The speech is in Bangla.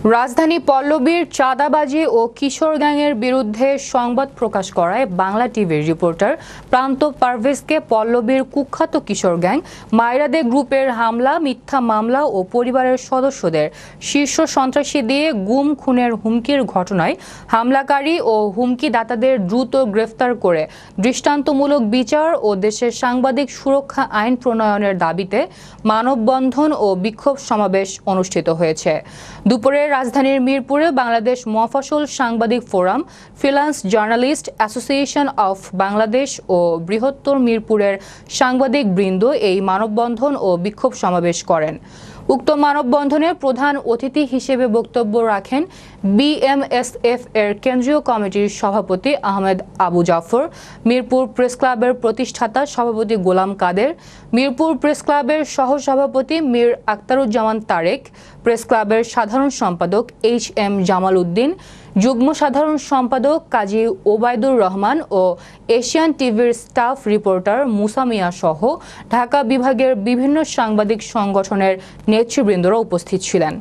রাজধানী পল্লবীর চাঁদাবাজি ও কিশোর গ্যাংয়ের বিরুদ্ধে সংবাদ প্রকাশ করায় বাংলা টিভির রিপোর্টার প্রান্ত পারভেজকে পল্লবীর কুখ্যাত কিশোর গ্যাং মাইরাদে গ্রুপের হামলা, মিথ্যা মামলা ও পরিবারের সদস্যদের শীর্ষ সন্ত্রাসী দিয়ে গুম খুনের হুমকির ঘটনায় হামলাকারী ও হুমকিদাতাদের দ্রুত গ্রেফতার করে দৃষ্টান্তমূলক বিচার ও দেশের সাংবাদিক সুরক্ষা আইন প্রণয়নের দাবিতে মানববন্ধন ও বিক্ষোভ সমাবেশ অনুষ্ঠিত হয়েছে। দুপুরে রাজধানীর মিরপুরে বাংলাদেশ মফস্বল সাংবাদিক forum, freelance journalist association of Bangladesh ও বৃহত্তর মিরপুরের সাংবাদিক বৃন্দ এই মানববন্ধন ও বিক্ষোভ সমাবেশ করেন। উক্ত মানববন্ধনে প্রধান অতিথি হিসেবে বক্তব্য রাখেন বিএমএসএফ এর কেন্দ্রীয় কমিটির সভাপতি আহমেদ আবু জাফর, মিরপুর প্রেস ক্লাবের প্রতিষ্ঠাতা সভাপতি গোলাম কাদের, মিরপুর প্রেস ক্লাবের সহসভাপতি মীর আখতারুজ্জামান তারেক, প্রেস ক্লাবের সাধারণ সম্পাদক এইচ.এম. জামাল উদ্দিন, যুগ্ম সাধারণ সম্পাদক কাজী ওবায়দুর রহমান ও এশিয়ান টিভির স্টাফ রিপোর্টার মুসা মিয়া সহ ঢাকা বিভাগের বিভিন্ন সাংবাদিক সংগঠনের নেতৃবৃন্দরা উপস্থিত ছিলেন।